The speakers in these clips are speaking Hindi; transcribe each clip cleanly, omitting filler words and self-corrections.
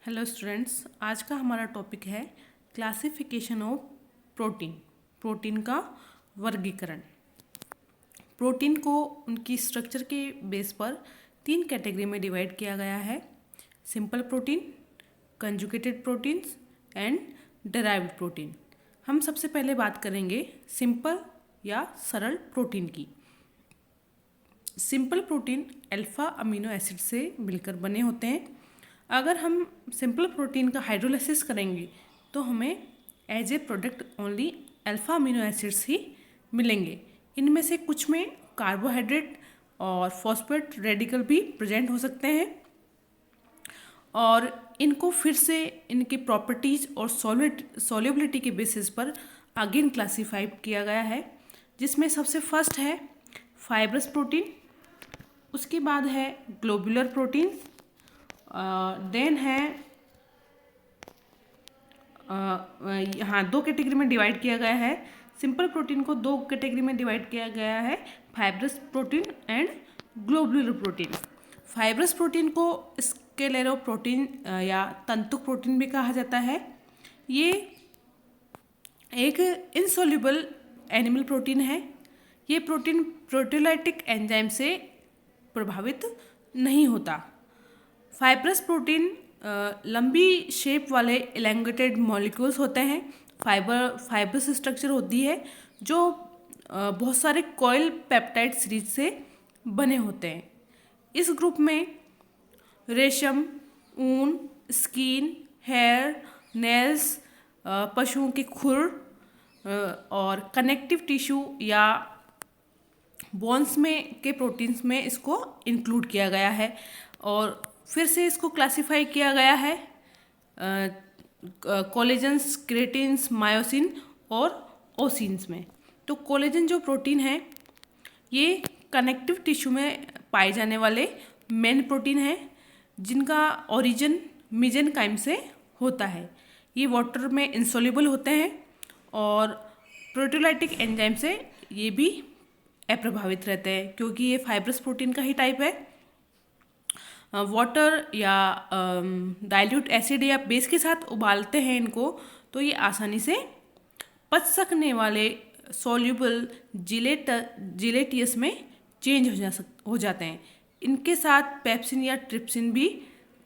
हेलो स्टूडेंट्स, आज का हमारा टॉपिक है क्लासिफिकेशन ऑफ प्रोटीन। प्रोटीन का वर्गीकरण। प्रोटीन को उनकी स्ट्रक्चर के बेस पर 3 कैटेगरी में डिवाइड किया गया है: simple protein, conjugated proteins and derived protein. हम सबसे पहले बात करेंगे सिंपल या सरल प्रोटीन की। Simple protein alpha amino acid से मिलकर बने होते हैं। अगर हम सिंपल प्रोटीन का हाइड्रोलाइसिस करेंगे तो हमें as a product only alpha amino acids ही मिलेंगे। इनमें से कुछ में कार्बोहाइड्रेट और फॉस्फेट रेडिकल भी प्रेजेंट हो सकते हैं और इनको फिर से इनकी प्रॉपर्टीज और सॉल्युबिलिटी के बेसिस पर अगेन क्लासीफाई किया गया है, जिसमें सबसे फर्स्ट है फाइब्रस प्रोटीन, उसके बाद है ग्लोबुलर प्रोटीन, देन है यहाँ 2 कैटेगरी में डिवाइड किया गया है। सिंपल प्रोटीन को 2 कैटेगरी में डिवाइड किया गया है, fibrous protein and globular protein. Fibrous protein को स्केलेरो प्रोटीन या तंतुक प्रोटीन भी कहा जाता है। ये एक इनसोल्यूबल एनिमल प्रोटीन है। ये प्रोटीन प्रोटीयोलाइटिक एंजाइम से प्रभावित नहीं होता। फाइब्रस प्रोटीन लंबी शेप वाले एलेंगेटेड मॉलिक्यूल्स होते हैं। फाइब्रस स्ट्रक्चर होती है जो बहुत सारे कॉइल पेप्टाइड सीरीज से बने होते हैं। इस ग्रुप में रेशम, ऊन, स्किन, हेयर, नेल्स, पशुओं के खुर और कनेक्टिव टिश्यू या बोन्स में के प्रोटीन्स में इसको इंक्लूड किया गया है और फिर से इसको क्लासिफाई किया गया है कोलेजन्स, क्रेटिन्स, मायोसिन और ओसिन्स में। तो कोलेजन जो प्रोटीन है ये कनेक्टिव टिश्यू में पाए जाने वाले मेन प्रोटीन है, जिनका ओरिजिन मेसेंकाइम से होता है। ये वाटर में इंसोल्यूबल होते हैं और प्रोटीयोलाइटिक एंजाइम से ये भी अप्रभावित रहते हैं, क्योंकि ये फाइब्रस प्रोटीन का ही टाइप है। वाटर या डाइल्यूट एसिड या बेस के साथ उबालते हैं इनको तो ये आसानी से पच सकने वाले सॉल्यूबल जिलेटियस में चेंज हो जाते हैं। इनके साथ पेप्सिन या ट्रिप्सिन भी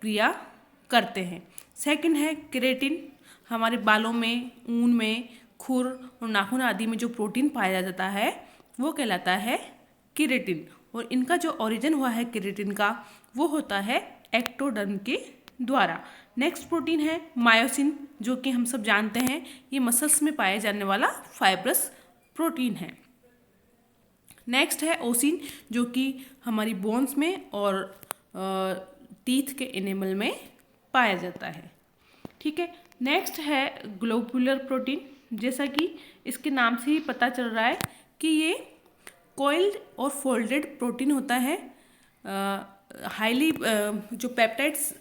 क्रिया करते हैं। सेकंड है केराटिन। हमारे बालों में, ऊन में, खुर और नाखून आदि में जो प्रोटीन पाया जाता है वो कहलाता है केराटिन और इनका जो ओरिजिन हुआ है केराटिन का वो होता है एक्टोडर्म के द्वारा। नेक्स्ट प्रोटीन है मायोसिन, जो कि हम सब जानते हैं ये मसल्स में पाया जाने वाला फाइब्रस प्रोटीन है। नेक्स्ट है ओसिन, जो कि हमारी बोन्स में और टीथ के एनिमल में पाया जाता है। ठीक है। नेक्स्ट है ग्लोबुलर प्रोटीन। जैसा कि इसके नाम से ही पता चल रहा है कि ये कॉइल्ड और फोल्डेड प्रोटीन होता है। हाईली जो पेप्टाइड्स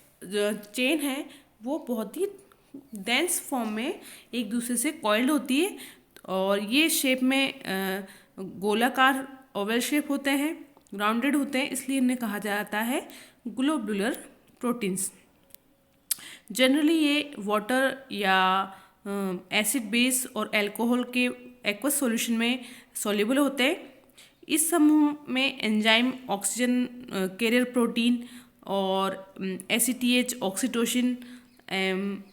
चेन है वो बहुत ही डेंस फॉर्म में एक दूसरे से कॉइल्ड होती है और ये शेप में गोलाकार ओवल शेप होते हैं, राउंडेड होते हैं, इसलिए इन्हें कहा जाता है ग्लोबुलर प्रोटीन्स। जनरली ये वाटर या एसिड बेस और अल्कोहल के एक्वस सॉल्यूशन में सॉल्युबल होते हैं। इस समूह में एंजाइम, ऑक्सीजन कैरियर प्रोटीन और एसीटीएच, ऑक्सीटोसिन,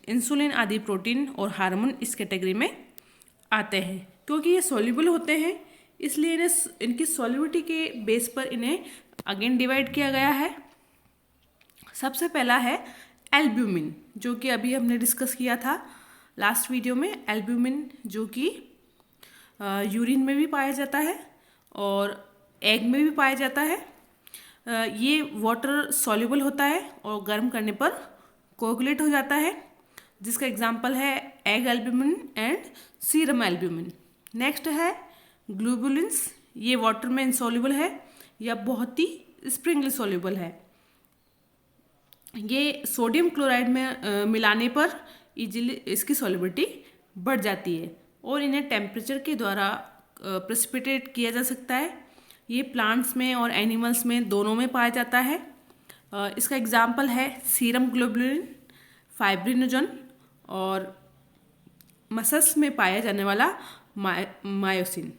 इंसुलिन आदि प्रोटीन और हार्मोन इस कैटेगरी में आते हैं। क्योंकि ये सॉल्युबल होते हैं इसलिए इन्हें इनकी सॉल्युबिलिटी के बेस पर इन्हें अगेन डिवाइड किया गया है। सबसे पहला है एल्ब्यूमिन, जो कि अभी हमने डिस्कस किया था लास्ट वीडियो में। एल्ब्यूमिन जो कि यूरिन में भी पाया जाता है और एग में भी पाया जाता है। ये वाटर सॉल्युबल होता है और गर्म करने पर कोगुलेट हो जाता है, जिसका एग्जांपल है egg albumin and serum albumin. Next है ग्लोबुलिन्स। ये वाटर में इनसॉल्युबल है या बहुत ही स्प्रिंगली सॉल्युबल है। ये सोडियम क्लोराइड में मिलाने पर इजीली इसकी सॉल्युबिलिटी बढ़ जाती है और इन्हें टेम्परेचर के द्वारा प्रेसिपिटेट किया जा सकता है। ये प्लांट्स में और एनिमल्स में दोनों में पाया जाता है। इसका एग्जाम्पल है सीरम ग्लोबुलिन, फाइब्रिनोजन और मसल्स में पाया जाने वाला मायोसिन।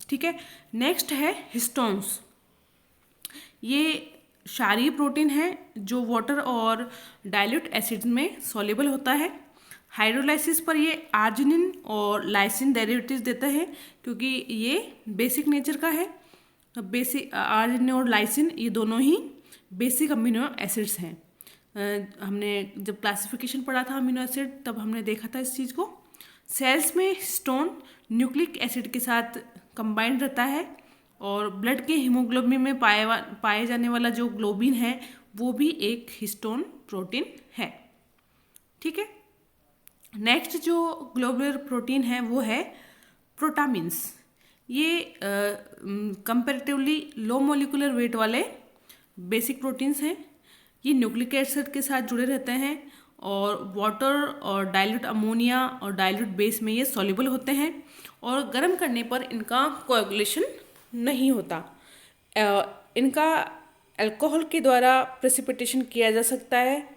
ठीक है, नेक्स्ट है हिस्टोन्स। ये क्षारीय प्रोटीन है जो वाटर और डाइल्यूट एसिड में सॉल्युबल होता है। हाइड्रोलाइसिस पर ये आर्जिनिन और लाइसिन डेरिवेटिव्स देता है, क्योंकि ये बेसिक नेचर का है। बेसिक आर्जिनिन और लाइसिन ये दोनों ही बेसिक अमीनो एसिड्स हैं। हमने जब क्लासिफिकेशन पढ़ा था अमीनो एसिड, तब हमने देखा था इस चीज़ को। सेल्स में हिस्टोन न्यूक्लिक एसिड के साथ कंबाइंड रहता है, और ब्लड के हीमोग्लोबिन में पाए जाने वाला जो ग्लोबिन है वो भी एक हिस्टोन प्रोटीन है। ठीक है, नेक्स्ट जो ग्लोबुलर प्रोटीन है वो है प्रोटामिन्स। ये कंपैरेटिवली लो मोलिकुलर वेट वाले बेसिक प्रोटीन्स हैं। ये न्यूक्लिक एसिड के साथ जुड़े रहते हैं, और वाटर और डाइल्यूट अमोनिया और डाइल्यूट बेस में ये सॉल्युबल होते हैं, और गर्म करने पर इनका कोएगुलेशन नहीं होता। इनका अल्कोहल के द्वारा प्रेसिपिटेशन किया जा सकता है।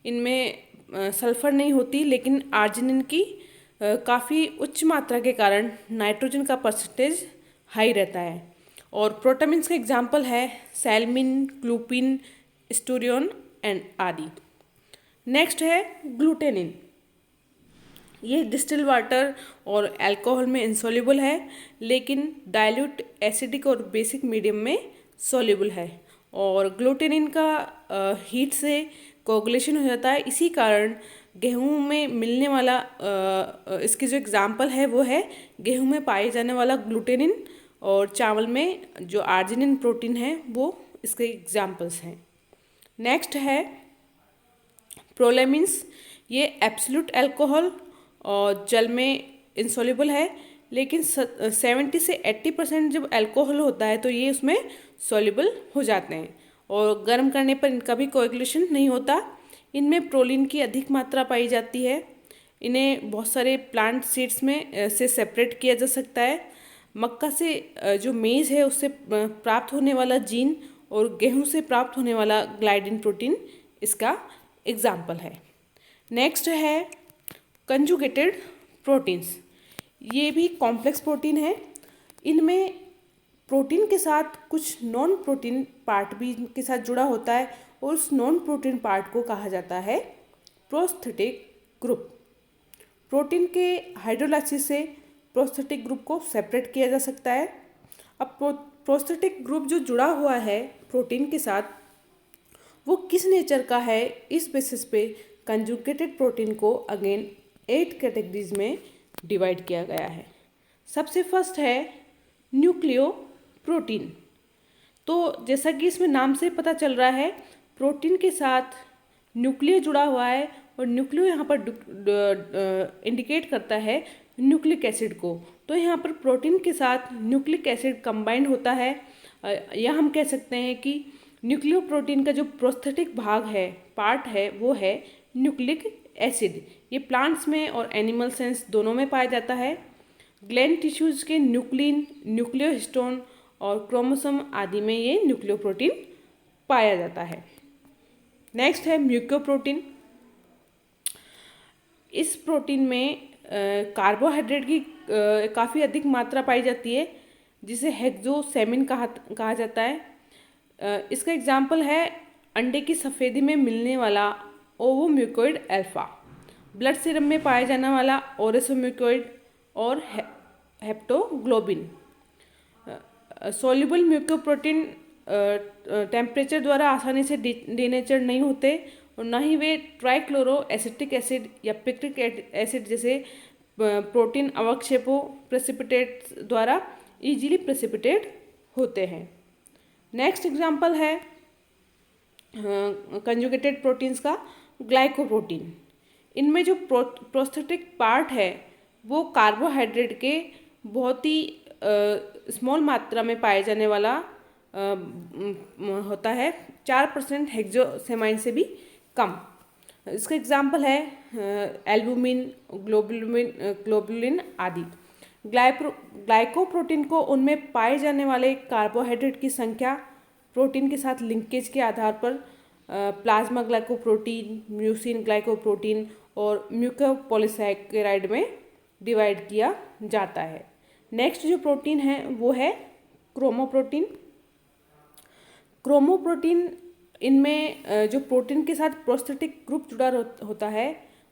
इनमें सल्फर नहीं होती, लेकिन आर्जिनिन की काफ़ी उच्च मात्रा के कारण नाइट्रोजन का परसेंटेज हाई रहता है। और प्रोटामिन्स का एग्जाम्पल है सैलमिन, क्लूपिन, स्टूरियोन एंड आदि। नेक्स्ट है ग्लूटेनिन। ये डिस्टिल वाटर और अल्कोहल में इंसॉल्युबल है, लेकिन डाइल्यूट एसिडिक और बेसिक मीडियम में सॉल्युबल है। और ग्लूटेनिन का हीट से कोगुलेशन हो जाता है। इसी कारण गेहूं में मिलने वाला इसकी जो एग्जाम्पल है वो है गेहूं में पाए जाने वाला ग्लूटेनिन, और चावल में जो आर्जिनिन प्रोटीन है वो इसके एग्जाम्पल्स हैं। नेक्स्ट है प्रोलेमिन्स। ये एब्सोल्यूट अल्कोहल और जल में इंसॉल्युबल है, लेकिन 70 से 80% जब अल्कोहल होता है तो ये उसमें सॉल्युबल हो जाते हैं, और गर्म करने पर इनका भी कोएगुलेशन नहीं होता। इनमें प्रोलीन की अधिक मात्रा पाई जाती है। इन्हें बहुत सारे प्लांट सीड्स में से सेपरेट किया जा सकता है। मक्का से जो मेज़ है उससे प्राप्त होने वाला जीन, और गेहूं से प्राप्त होने वाला ग्लाइडिन प्रोटीन इसका एग्जाम्पल है। नेक्स्ट है कंजुगेटेड प्रोटीन्स। ये भी कॉम्प्लेक्स प्रोटीन है। इनमें प्रोटीन के साथ कुछ नॉन प्रोटीन पार्ट भी इनके साथ जुड़ा होता है, और उस नॉन प्रोटीन पार्ट को कहा जाता है प्रोस्थेटिक ग्रुप। प्रोटीन के हाइड्रोलाइसिस से प्रोस्थेटिक ग्रुप को सेपरेट किया जा सकता है। अब प्रोस्थेटिक ग्रुप जो जुड़ा हुआ है प्रोटीन के साथ, वो किस नेचर का है, इस बेसिस पे कंजुगेटेड प्रोटीन को अगेन 8 कैटेगरीज में डिवाइड किया गया है। सबसे फर्स्ट है न्यूक्लियो प्रोटीन। तो जैसा कि इसमें नाम से पता चल रहा है, प्रोटीन के साथ न्यूक्लियो जुड़ा हुआ है, और न्यूक्लियो यहाँ पर इंडिकेट करता है न्यूक्लिक एसिड को। तो यहाँ पर प्रोटीन के साथ न्यूक्लिक एसिड कंबाइंड होता है, या हम कह सकते हैं कि न्यूक्लियो प्रोटीन का जो प्रोस्थेटिक भाग है, पार्ट है, वो है न्यूक्लिक एसिड। ये प्लांट्स में और एनिमल सेल्स दोनों में पाया जाता है। ग्लैंड टिश्यूज के न्यूक्लिन, न्यूक्लियोहिस्टोन और क्रोमोसोम आदि में ये न्यूक्लियो प्रोटीन पाया जाता है। नेक्स्ट है म्यूकोप्रोटीन। इस प्रोटीन में कार्बोहाइड्रेट की काफ़ी अधिक मात्रा पाई जाती है, जिसे हेक्सोसेमिन कहा जाता है। इसका एग्जाम्पल है अंडे की सफ़ेदी में मिलने वाला ओवोम्यूकोइड अल्फा, ब्लड सीरम में पाया जाने वाला ओरेसोम्यूकोइड और हेप्टोग्लोबिन। सॉल्युबल म्यूकोप्रोटीन टेम्परेचर द्वारा आसानी से डीनेचर नहीं होते, और ना ही वे ट्राइक्लोरो एसिटिक एसिड या पिक्रिक एसिड जैसे प्रोटीन अवक्षेपों प्रेसिपिटेट द्वारा इजीली प्रेसिपिटेट होते हैं। नेक्स्ट एग्जाम्पल है कंजुगेटेड प्रोटीन्स का ग्लाइकोप्रोटीन। इनमें जो प्रोस्थेटिक पार्ट है वो कार्बोहाइड्रेट के बहुत ही स्मॉल मात्रा में पाए जाने वाला होता है, 4% हेक्सोसेमाइन से भी कम। इसका एग्जाम्पल है एल्बुमिन, ग्लोबुलिन आदि। ग्लाइकोप्रोटीन को उनमें पाए जाने वाले कार्बोहाइड्रेट की संख्या प्रोटीन के साथ लिंकेज के आधार पर प्लाज्मा ग्लाइकोप्रोटीन, म्यूसिन ग्लाइकोप्रोटीन और म्यूकोपॉलीसैकेराइड में डिवाइड किया जाता है। नेक्स्ट जो प्रोटीन है वो है क्रोमोप्रोटीन। क्रोमोप्रोटीन इनमें जो प्रोटीन के साथ प्रोस्थेटिक ग्रुप जुड़ा होता है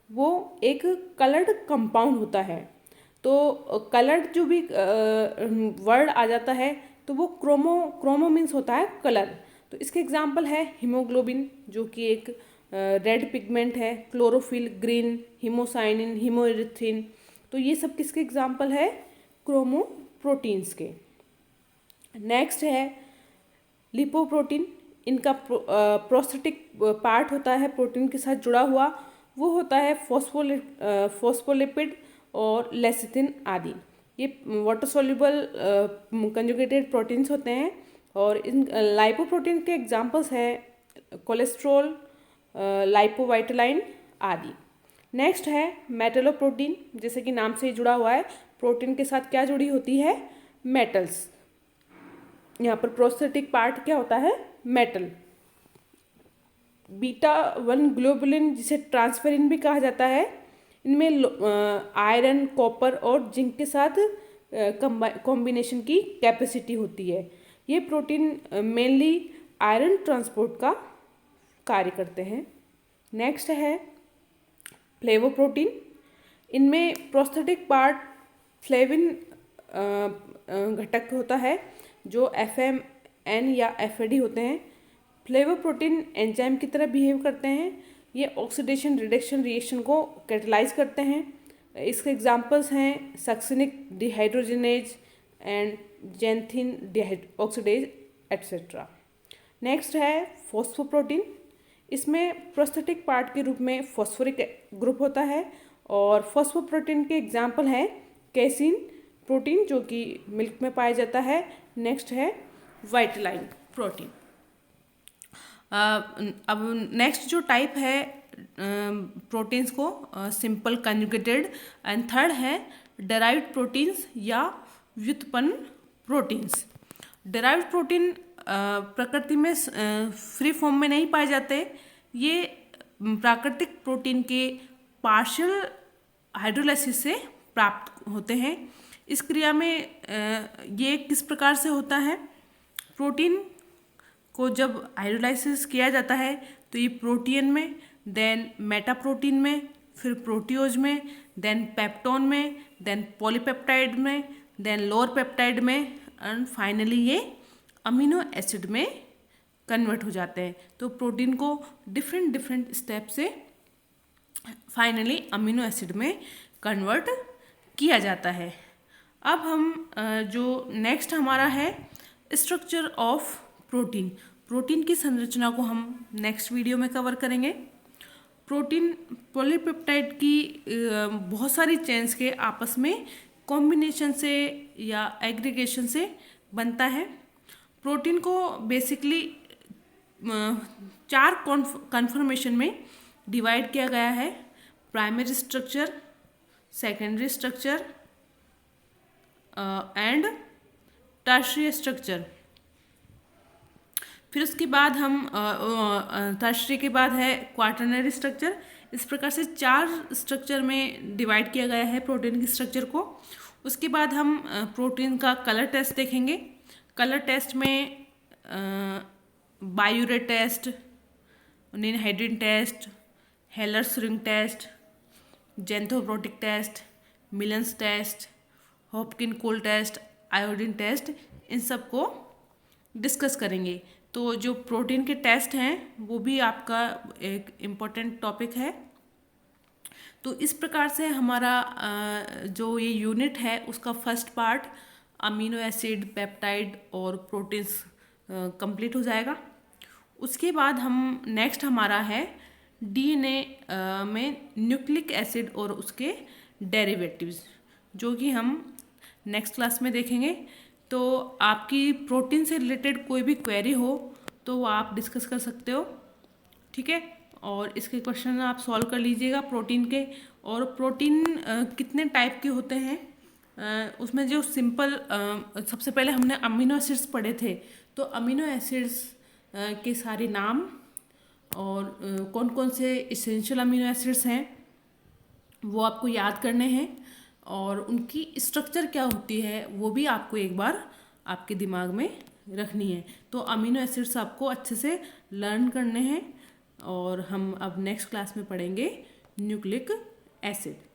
वो एक कलर्ड कंपाउंड होता है। तो कलर्ड जो भी वर्ड आ जाता है तो वो क्रोमो मीन्स होता है कलर। तो इसके एग्जांपल है हीमोग्लोबिन जो कि एक रेड पिगमेंट है, क्लोरोफिल ग्रीन, हीमोसाइनिन, हीमोएरिथ्रिन। तो ये सब किसके एग्जांपल है? क्रोमोप्रोटीन्स के। नेक्स्ट है लिपोप्रोटीन। इनका प्रोस्थेटिक पार्ट होता है प्रोटीन के साथ जुड़ा हुआ, वो होता है फॉस्फोलिपिड और लेसिथिन आदि। ये वाटर सॉल्युबल कंजुगेटेड प्रोटीन्स होते हैं। और इन लाइपोप्रोटीन के एग्जांपल्स हैं कोलेस्ट्रॉल, लाइपोवाइटलाइन आदि। नेक्स्ट है मेटलोप्रोटीन। जैसे कि नाम से ही जुड़ा हुआ है, प्रोटीन के साथ क्या जुड़ी होती है? मेटल्स। यहाँ पर प्रोस्थेटिक पार्ट क्या होता है? मेटल। बीटा 1 ग्लोबुलिन जिसे ट्रांसफेरिन भी कहा जाता है, इनमें आयरन, कॉपर और जिंक के साथ कॉम्बिनेशन की कैपेसिटी होती है। ये प्रोटीन मेनली आयरन ट्रांसपोर्ट का कार्य करते हैं। नेक्स्ट है फ्लेवोप्रोटीन। इनमें प्रोस्थेटिक पार्ट फ्लेविन घटक होता है जो FMN या FAD होते हैं। फ्लेवोप्रोटीन एंजाइम की तरह बिहेव करते हैं। ये ऑक्सीडेशन रिडक्शन रिएक्शन को कैटलाइज करते हैं। इसके एग्जांपल्स हैं succinic dehydrogenase and xanthine oxidase etcetera. Next है फॉस्फोप्रोटीन। इसमें प्रोस्थेटिक पार्ट के रूप में फॉस्फोरिक ग्रुप होता है और फॉस्फोप्रोटीन के एग्जांपल हैं कैसीन प्रोटीन जो कि मिल्क में पाया जाता है। नेक्स्ट है वाइटलाइन प्रोटीन। अब नेक्स्ट जो टाइप है प्रोटीन्स को सिंपल कंजुगेटेड, एंड थर्ड है डेराइव्ड प्रोटीन्स या व्युत्पन्न प्रोटीन्स। डेराइव्ड प्रोटीन प्रकृति में फ्री फॉर्म में नहीं पाए जाते। ये प्राकृतिक प्रोटीन के पार्शियल हाइड्रोलाइसिस से प्राप्त होते हैं। इस क्रिया में ये किस प्रकार से होता है? प्रोटीन को जब हाइड्रोलाइसिस किया जाता है तो ये प्रोटीन में, देन मेटाप्रोटीन में, फिर प्रोटियोज में, देन पेप्टोन में, देन पॉलीपेप्टाइड में, देन लोअर पेप्टाइड में, एंड फाइनली ये अमीनो एसिड में कन्वर्ट हो जाते हैं। तो प्रोटीन को डिफरेंट स्टेप से फाइनली अमीनो एसिड में कन्वर्ट किया जाता है। अब हम जो नेक्स्ट हमारा है स्ट्रक्चर ऑफ प्रोटीन। प्रोटीन की संरचना को हम नेक्स्ट वीडियो में कवर करेंगे। प्रोटीन पॉलीपेप्टाइड की बहुत सारी चेन्स के आपस में कॉम्बिनेशन से या एग्रीगेशन से बनता है। प्रोटीन को बेसिकली 4 कन्फर्मेशन में डिवाइड किया गया है: primary structure, secondary structure and tertiary structure. फिर उसके बाद हम टर्शियरी के बाद है क्वाटरनरी स्ट्रक्चर। इस प्रकार से 4 स्ट्रक्चर में डिवाइड किया गया है प्रोटीन की स्ट्रक्चर को। उसके बाद हम प्रोटीन का कलर टेस्ट देखेंगे। कलर टेस्ट में biuret test, ninhydrin test, Heller's ring test, xanthoproteic test, Millon's test, Hopkin Cole test, iodine test, इन सब को डिस्कस करेंगे। तो जो प्रोटीन के टेस्ट हैं वो भी आपका एक इम्पोर्टेंट टॉपिक है। तो इस प्रकार से हमारा जो ये यूनिट है उसका first part amino acid, peptide और प्रोटीन्स कंप्लीट हो जाएगा। उसके बाद हम नेक्स्ट हमारा है डीएनए में न्यूक्लिक एसिड और उसके डेरिवेटिव्स, जो कि हम नेक्स्ट क्लास में देखेंगे। तो आपकी प्रोटीन से रिलेटेड कोई भी क्वेरी हो तो वो आप डिस्कस कर सकते हो, ठीक है। और इसके क्वेश्चन आप सॉल्व कर लीजिएगा प्रोटीन के। और प्रोटीन कितने टाइप के होते हैं उसमें जो सिंपल सबसे पहले हमने अमीनो एसिड्स पढ़े थे, तो अमीनो एसिड्स के सारे नाम और कौन कौन से इसेंशियल अमीनो एसिड्स हैं वो आपको याद करने हैं, और उनकी स्ट्रक्चर क्या होती है वो भी आपको एक बार आपके दिमाग में रखनी है। तो अमीनो एसिड्स आपको अच्छे से लर्न करने हैं, और हम अब नेक्स्ट क्लास में पढ़ेंगे न्यूक्लिक एसिड।